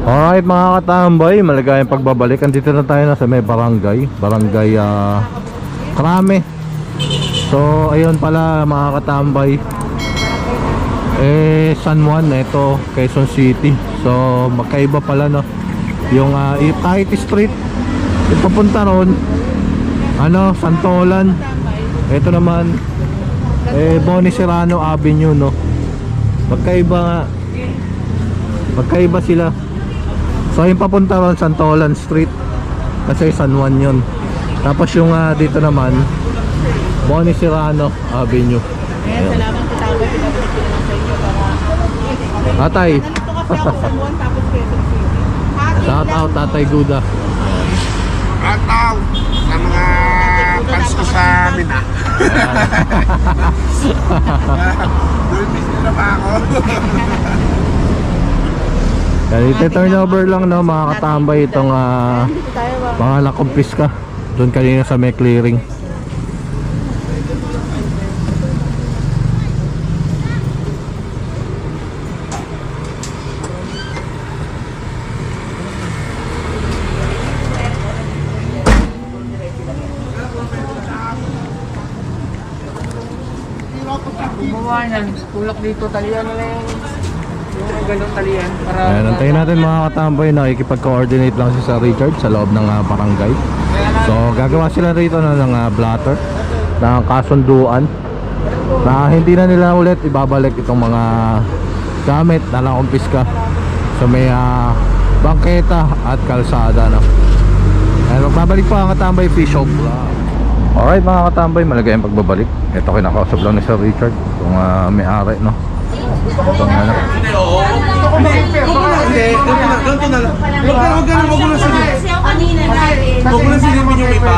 Alright mga katambay, maligayang pagbabalik. Andito na tayo na sa may barangay Krame. So ayun pala mga katambay, San Juan, ito Quezon City. So magkaiba pala no. Yung kahit street ipapunta ron Santolan. Ito naman Boni Serrano Avenue no. Magkaiba sila. So yung papunta ron Santolan Street kasi San Juan yun. Tapos yung dito naman Boni Serrano Avenue. Ayan, salamat po tayo. Pinabalik ko naman sa inyo para Atay. nandito kasi ako sa Juan tapos Quezon City. Shout out Tatay Guda. Shout out sa mga fans ko sa amin Doon mismo na ba ako? Dito turnover lang no mga katambay itong mga nakumpis ka doon kanina sa may clearing. Tulak dito, talian na lang yung ganun talian. Ayan, antayin natin mga katambay, nakikipag-coordinate lang si Sir Richard sa loob ng barangay. So gagawa sila rito ng blatter ng kasunduan na hindi na nila ulit ibabalik itong mga gamit na nakumpiska sa may bangketa at kalsada no. Ayan, magbabalik pa ang katambay fish shop. Alright mga katambay, maligayang pagbabalik. Ito kinakausap lang ni Sir Richard kung may-ari no. Itong Hindi, oo. Hindi, ganito na lang. Huwag mo na silipin. Huwag mo na silipin yung iba.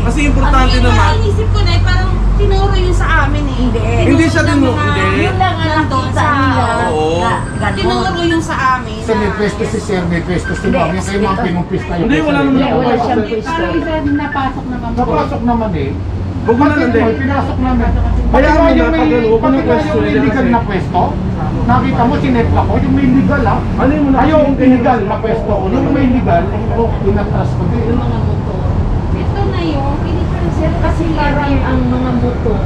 Kasi importante naman. Inisip ko na parang tinuro yun sa amin eh. Hindi siya tinuro. Hindi. Yun lang ang nakita nila. Oo. Tinuro yun sa amin. Kasi may pwesto si Sir, may pwesto si Ma'am. Yung kayo mga pinumpis tayo. Hindi, wala naman ako. Wala siyang pwesto. Parang isa napasok naman po. Napasok naman eh. Huwag mo na lang din. Pinasok namin. Kaya Kaya mo yung na, may, huwag mo na pwesto. yung may legal na pwesto, nakita mo, sinetla ko, yung may legal Ano yung muna? Ayaw yung illegal na pwesto ko. Yung may legal, inatras ko din. Yung mga motor. Ito na yung piniprenser kasi parang ang mga motor.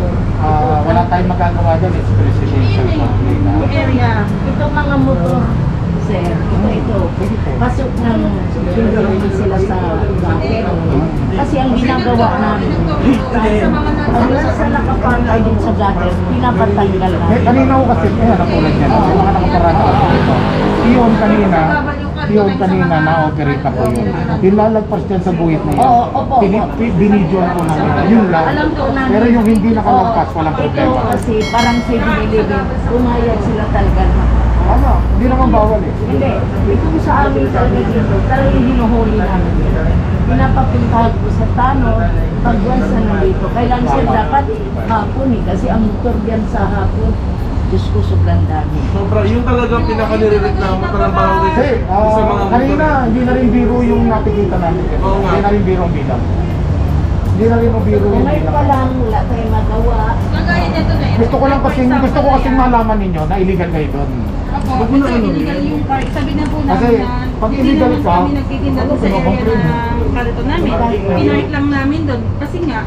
Wala tayong magagawa dyan, it's presidential family na. Area. Ito mga motor, sir. Ito. Pasok ng hindi sila sa dati. Kasi ang ginagawa namin, ang nasa nakapantay din sa gutter, pinapatanggal namin. Kanina ko kasi, nakulat niya. Yung mga nakaparada ako dito. Iyon kanina, na-operate ako yun. Nilalagpas dyan sa buhit na yun. Oo, opo. Binidyoan ko namin. Yun lang. Alam ko na. Pero yung hindi nakalagpas, walang Ito problema. kasi parang 7-Eleven, pumayag sila talaga. Ano? Hindi naman bawal eh. Hindi. Ito sa amin talaga dito, talagang hinuhuli namin. Pinapapuntahan ko sa tanong, pagwan sa nandito. Kailan sir dapat hapon eh, kasi ang motor diyan sa hapon, Diyos ko sobrang dami. Sobra, yung talagang pinaka-nirereklamo ng bawal Kasi, sa mga kanina, hindi na rin biro yung nakikita namin. Oo nga. Hindi na rin biro ang bilang. Hindi na rin biro yung Ngayon pa bilang. lang, wala tayong magawa. Kagaya nito na Gusto ko kasing malaman ninyo na illegal kayo doon. Ako, ito illegal yung car. Sabi na po Kasi, namin na pag hindi illegal naman ka, kami nagtitinda doon sa area ng karito namin. Pinark lang namin doon. Kasi nga,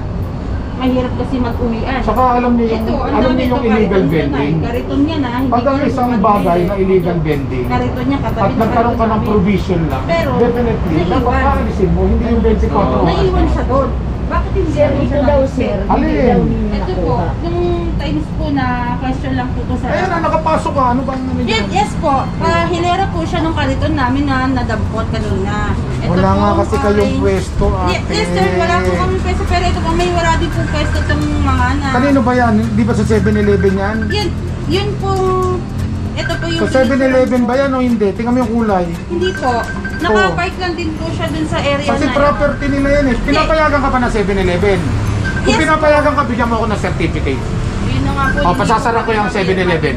mahirap kasi mag-uwian. Saka alam niyo yung illegal vending. Kariton niya na. Hindi Pag ang ka isang naman bagay magbili. na illegal vending, Kariton niya katabi at nagkaroon ka ng provision lang, Pero, definitely, naiwan. napakaalisin mo, hindi yung 24 hours. Naiwan siya doon. Bakit hindi Sir, siya ito daw sir, Alin? hindi daw ninyo Ito po, nakuha. nung times po na question lang po ko sa... Ayun na, nakapasok ka, ano bang Yes po, hilera po siya nung kariton namin na nadampot kanina. Ito Wala po, nga kasi kayong orange. pwesto, ate. Yes sir, wala po kami pwesto, pero ito po, may wala din po pwesto itong mga na... Kanino ba yan? Di ba sa 7-Eleven yan? Yun po, ito po yung... Sa 7-Eleven ba yan o hindi? Tingnan mo yung kulay. Hindi po, nakapark lang din po siya dun sa area Kasi na... property nila yan eh. Pinapayagan ka pa na 7-Eleven. Kung Yes. pinapayagan ka, bigyan mo ako ng certificate. Yun na nga po. O, pasasara ko yung 7-Eleven.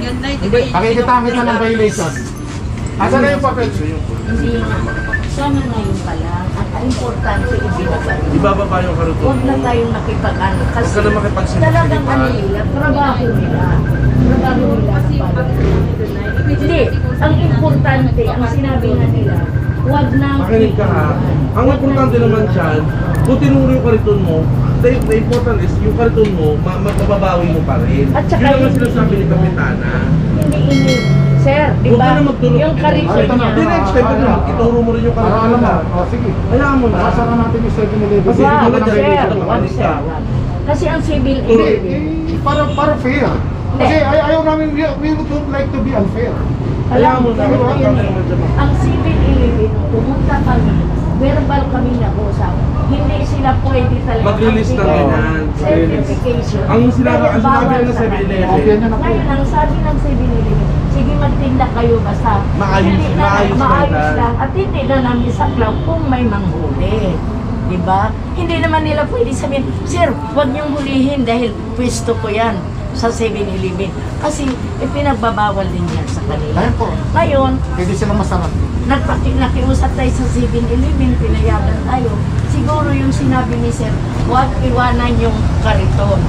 Pakikita kita ng violation. Asan na yung papel? Hindi nga. Sana ngayon pa lang. At ang importante, ibinabalik. Ibababa yung karuto. Huwag na tayong nakipag-ano. Kasi Huwag ka na makipagsinisipan. talagang ano nila, trabaho nila. Trabaho nila. Kasi yung Hindi. Ang importante, ang sinabi nga nila, makinig ka ha. Ang importante naman dyan, kung tinuro yung kariton mo, the important is yung kariton mo, mababawi mo pa rin. At saka Yun naman hindi- sinasabi ni Kapitana. Hindi. Sir, di Huwag ba? ka na magturo. Yung karito Ito na. Hindi, niya. next time, ituro mo rin yung Para kariton alam mo. na. Sige. Hayaan mo na. Sasara natin yung 7-Eleven. Kasi Wag, hindi mo na sir. dyan, Wag, makalis sir. ka. Wag. Kasi ang civil Hindi, para fair. Kasi ayaw namin, we would like to be unfair. Alam mo, Alam mo na, ganito wag yun kang eh. naman. Ang civil ilibin, pumunta kami, verbal kami nag-usap. Hindi sila pwede talaga. Mag-release na magbigay ganyan. ng certification. Ang sinabi Pero ng bawal 7-Eleven. sa Kopya niya na po. Ngayon, ang sabi ng 7-Eleven, sige magtinda kayo basta Maayos- hindi na- maayos maayos lang. lang. At hindi na namin saklaw kung may manghuli. Diba? Hindi naman nila pwede sabihin, Sir, huwag niyong hulihin dahil pwesto ko yan sa 7-Eleven. Kasi ipinagbabawal din yan sa kanila. Ayun po. Ngayon, Pwede silang masarap. nakiusap tayo sa 7-Eleven, pinayagan tayo. Siguro yung sinabi ni Sir, huwag iwanan yung kariton.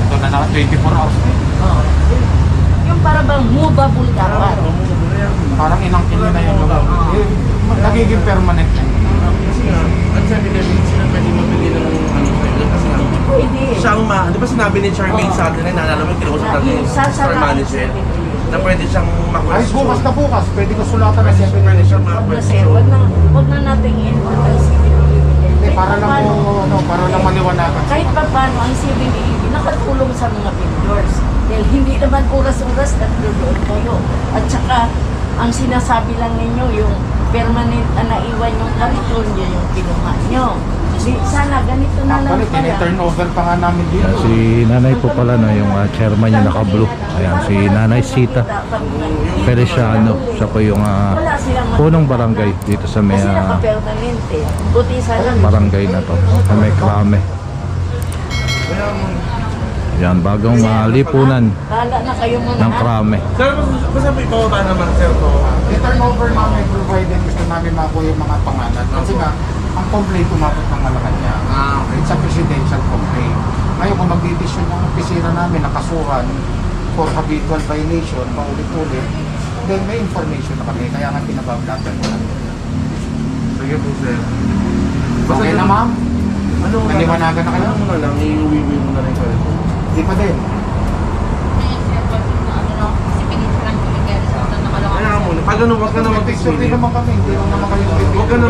Ito na 24 hours. Oh. Yung para bang movable dapat. Parang inangkin na yung lugar. Nagiging permanent na yun. Kasi nga, at 7-Eleven, sila pwede mabili ng ano sa'yo. Kasi nga, Pwede. siya ang di ba sinabi ni Charmaine sa atin, naalala mo yung kinausap natin yung store Sasarain manager, sa 7-Eleven. na pwede siyang Ay, makwestiyon. bukas na bukas. Pwede ko sulatan na Pwede siya 7-Eleven. Wag na Sir, wag na natin i-input ang 7-Eleven. Hindi, Kahit para lang paano, po, para lang maliwanagan. kahit pa paano ang 7-Eleven nakatulong sa mga vendors. Dahil hindi naman oras-oras naglulood kayo. At saka, ang sinasabi lang ninyo, yung permanent na naiwan yung kariton, yun yung kinuha nyo. Di, sana ganito na lang Actually, pala. tine-turnover pa nga namin dito. Ayan, si nanay po pala no, yung chairman yung naka-blue. Ayan, si Nanay Sita Feliciano. Siya po yung Wala silang punong barangay dito sa may kasi naka-permanente. Buti sana. barangay na to. Sa may Krame. Yan, bagong lipunan Kala na kayo muna. ng Krame. Sir, basta po ibababa naman, sir, to. I-turnover namin provided gusto namin makuha yung mga pangalan. Kasi nga, ang complaint umabot ng Malacanang. It's a presidential complaint. Ngayon kung mag-decision yung opisina namin nakasuhan for habitual violation, paulit-ulit, then may information na kami. Kaya nga pinabablatan ko lang. Sige po, sir. Okay na ma'am? Ano nga Naliwanagan na kayo? Ano mo na lang, iuwi mo na rin kayo. Di pa din. Kaya mo na, pag ano, wag ka na Hindi mag-explain. naman kami, hindi lang naman kayo pwede. Huwag ka na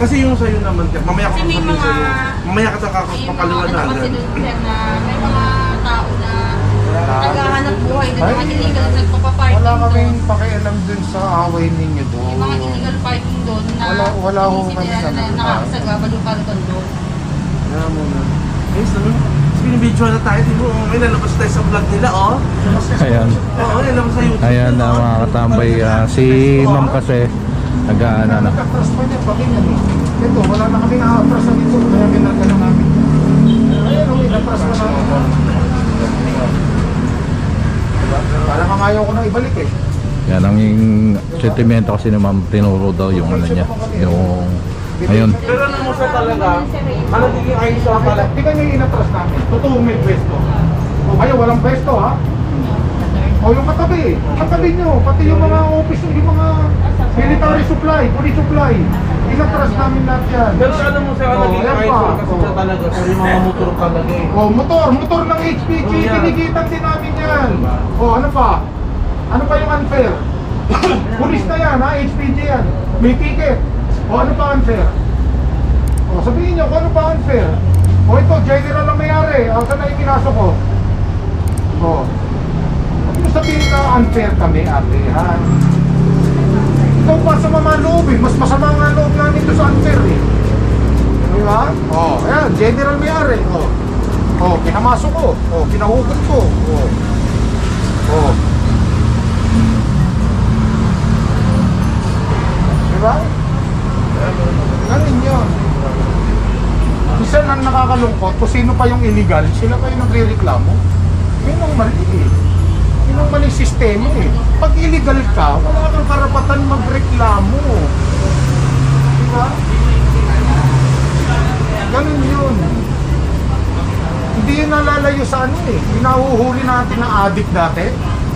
kasi yung sa'yo naman, mamaya ka Kasi may sasabihin mga- sa'yo. Mamaya ka sa May mga ano kasi kakapaliwanagan. doon, sir, na may mga tao na naghahanap buhay doon, mga illegal na nagpapaparking Wala kaming doon. pakialam dun sa away ninyo doon. Yung mga illegal parking doon na Wala ho kami sila na ganun. nakakasagabal yung kariton doon. Kaya mo na. Ayos naman. Binibidyoan na tayo, di mo, may nalabas tayo sa vlog nila, oh. Ayan. Oo, nalabas sa YouTube. Ayan na mga katambay. Si ma'am kasi nag-aana na. Nagka-trust pa niya, pakinggan eh. Ito, wala na kami na-atras na dito, kaya ginagano namin. Ayun, na-atras na namin. Parang ang ayaw ko na ibalik eh. Yan ang yung sentimento kasi ni ma'am tinuro daw yung ano niya. Yung ayun. Pero alam mo sa talaga, ang nagiging ayos sa pala. Tingnan niyo yung inatras namin. Totoo may pwesto. O kayo, walang pwesto ha? O yung katabi, katabi nyo, pati yung mga office, yung mga military supply, police supply. Inatras namin lahat yan. Pero sa alam mo sa Oh, nagiging yan ayos pa. kasi siya talaga, sa yung mga motor talaga eh. O motor ng HPG, Oh, yan. tinigitan din namin yan. O ano pa? Ano pa yung unfair? Pulis na yan ha, HPG yan. May ticket. O ano pa unfair? O sabihin nyo kung ano pa unfair. O ito, general ang mayari. O saan na yung pinasok ko? O. Huwag nyo sabihin na unfair kami, ate. Ha? Ikaw pa sa mga loob eh. Mas masama nga loob namin ito sa unfair eh. Di ba? O, ayan, general mayari. O. O, pinamasok ko. O, pinahugot ko. O. O. Di ba? Ganun yun. Minsan ang nakakalungkot, kung sino pa yung illegal, sila pa yung nagre-reklamo. Yun ang mali eh. Yun ang maling sistema eh. Pag illegal ka, wala kang karapatan magreklamo. Diba? Ganun yun. Hindi yun nalalayo sa ano eh. Hinahuhuli natin na addict dati.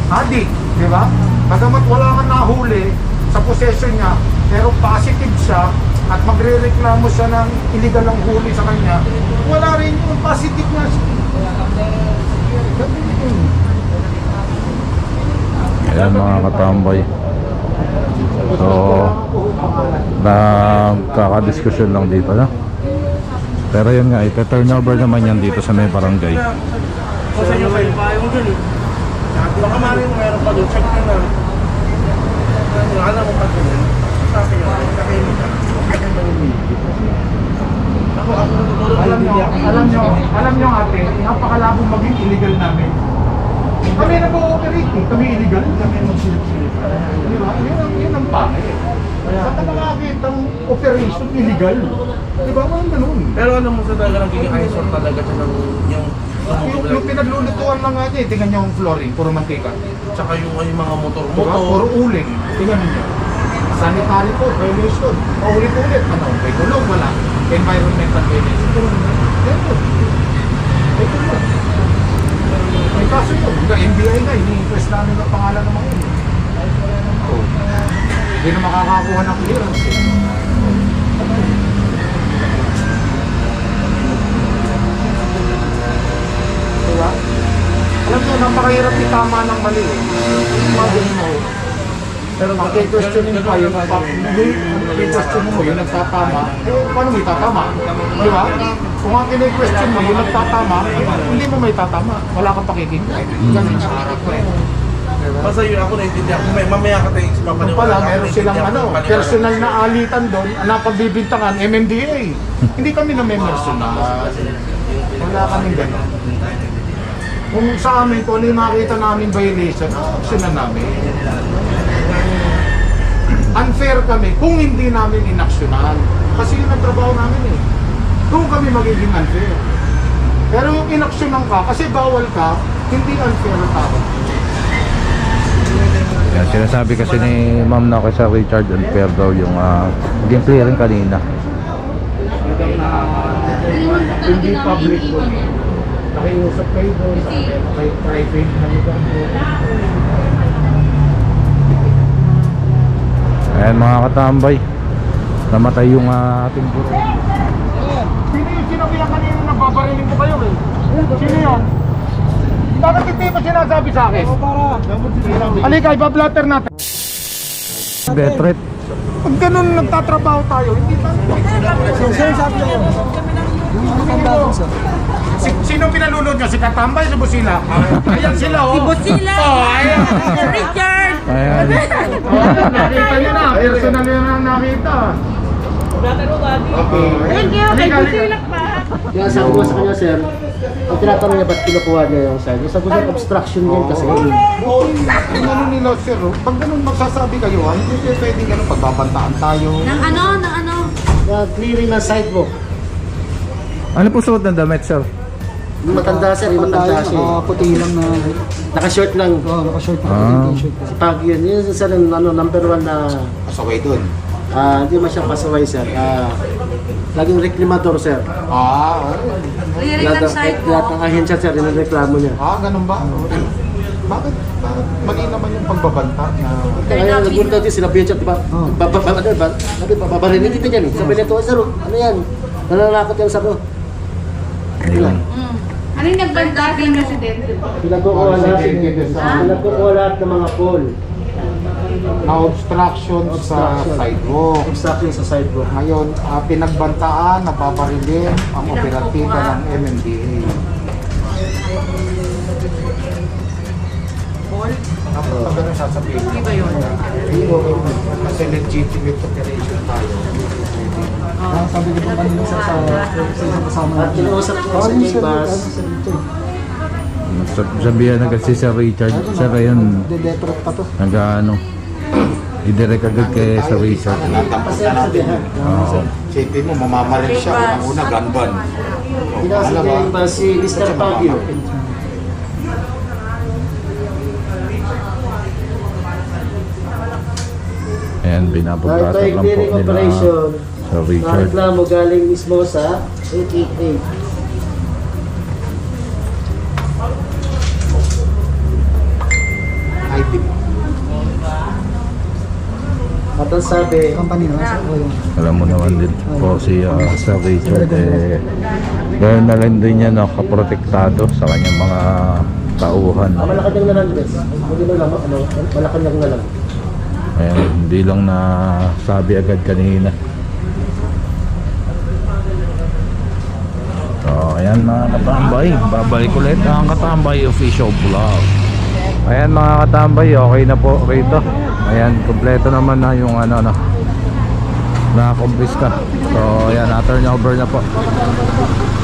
Addict, di ba? Bagamat wala kang nahuli sa possession niya, pero positive siya, at magre-reklamo siya ng illegal ang huli sa kanya, wala rin yung positive na siya. Ayan mga katambay. So, nagkakadiskusyon lang dito na. Pero yun nga, ita-turnover naman yan dito sa may barangay. Kasi yung kayo pa yung dun eh. Baka maaaring meron pa doon, check nyo na. Alam mo pa doon. Sa akin yun, kakaimin ka. Ako natutulog Alam nyo ate, napakalabong maging illegal namin. Kami nag-ooperate eh, kami illegal, kami magsilip-silip. Di ba? Yun ang pangit. Sa nakakakita ang operation illegal. Di ba? Walang ganun. Pero alam mo sa talaga nagiging eyesore talaga siya ng yung Yung pinaglulutuan lang nga niya, eh, tingnan niyo ang flooring, puro mantika. tsaka yung mga Diba? motor-motor. Puro uling. Tingnan niyo. Sanitary po, violation. Paulit-ulit. Ano? May gulong, wala. Environmental violation. Yan po. May gulong. May kaso yun. Yung NBI nga, ini-impress namin ang pangalan ng mga yun. Oh. Hindi na makakakuha ng clearance. Eh. Diba? Alam mo, napakahirap itama ng mali. Imagine mo. Pero question mo pa yun, question mo yung nagtatama, paano mo itatama? Di ba? Kung ang kine-question mo yung nagtatama, hindi mo may tatama. Wala kang pakikita. Ganun sa harap ko eh. Basta yun ako naintindihan ko. Mamaya ka tayo Kung pala, meron silang personal na alitan doon, napagbibintangan, MMDA. Hindi kami na may personal. Wala kaming gano'n. Kung sa amin, kung ano yung makita namin violation, action na namin. Unfair kami kung hindi namin inaksyonan. Kasi yun ang trabaho namin eh. Kung kami magiging unfair. Pero yung inaksyonan ka, kasi bawal ka, hindi unfair ang tao. Yan, sinasabi kasi ni Ma'am na kay Sir Richard unfair daw yung gameplay rin kanina. Hindi public doon. Nakiusap kayo doon sa private na lugar doon. Ayan mga katambay, namatay yung ating guro. Sino kaya kanina nagbabarilin ko kayo eh? Sino yun? Bakit hindi mo sinasabi sa akin? Halika, ibablatter natin. Betret. Pag ganun nagtatrabaho tayo, hindi tayo. Sabi niyo. Sino pinalunod nyo? Si Katambay, si Busila? Ayan sila oh. Si Busila! Oh, ayan. Si Richard! Ayan. Nakita nyo na, personal nyo na nakita. Okay. Thank you! Kay Busila pa! Kaya sabi ko sa kanya, sir, ang tinatanong niya ba't kinukuha niya yung sign? Sabi ko, sir, obstruction din kasi. Yung ano nila, sir, oh, pag ganun magsasabi kayo, hindi kayo pwedeng ganun, pagbabantaan tayo. Ng ano? Clearing ng sidewalk. Ano po suot ng damit, sir? Yung matanda, sir, yung matanda siya. Puti lang na, Naka-short lang. naka-short na Ah. t-shirt. Si Pag yun. Yun, sir, yung number one na, Pasaway dun. hindi mo siya pasaway, sir. Laging reklamador, sir. Clearing ng sidewalk. Lahat ng ahensya, sir, yung reklamo niya. Ganun ba? Bakit mali naman yung pagbabanta na... Kaya nagunta din sila Piachat, di ba? Babarinig dito dyan eh. Sabi nito, sir, ano yan? Nananakot yan, sir. Ayun. Ano yung nagbanta ng residente? Pinagkukuha lahat ng mga pole. na obstruction sa sidewalk. Obstruction sa sidewalk. Ngayon, pinagbantaan, napaparilin ang operatiba ng MMDA. Tapos pag ganun sasabihin, Hindi ba yun? kasi legitimate operation tayo. Sabi ko pa kanina sa isang kasama At kinausap ko sa J-Bus. Sabihan na kasi Sir Richard. Sir, ayun, Dedetrot pa to. nag-ano, idirect agad kay Sir Richard. Natapos na natin. Sipin mo, mamamaril siya. Ang una, gun ban. Kinausap niya yung bus si Mr. Pagio. Ayan, Ito binabagatan ay lang po clearing nila operation. Sir Richard. Nakareklamo galing mismo sa 888. I think. At Tapos sabi, Company naman sa Oyo. Alam mo naman din po si Sir Richard ganoon na rin din niya nakaprotektado sa kanyang mga tauhan. Malacanang na lang guys. Hindi na lang, Malacanang na lang. Ayan, hindi lang na sabi agad kanina. So ayan mga katambay, babalik ulit ang Katambay Official Vlog. Ayan mga katambay, okay na po rito. Ayan, kompleto naman na yung na-accomplish ka. So ayan, na-turn over na po.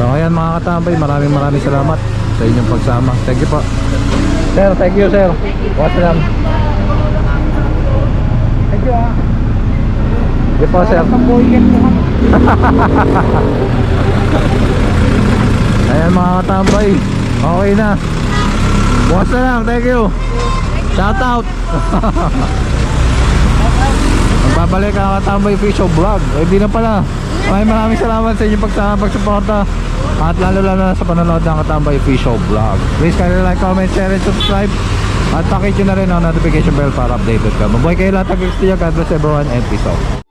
So ayan mga katambay, maraming salamat sa inyong pagsama. Thank you po sir, thank you sir. What's lang. Thank you ah. Thank you po sir. Ayan mga katambay, okay na. Bukas na lang, thank you. Shout out. Magbabalik ang Katambay Official Vlog. Hindi na pala. Maraming salamat sa inyong pagsuporta. At lalo na sa panonood ng Katambay Official Vlog. Please kindly like, comment, share, and subscribe. At pakit nyo na rin ang notification bell para updated ka. Mabuhay kayo lahat. God bless everyone and peace out.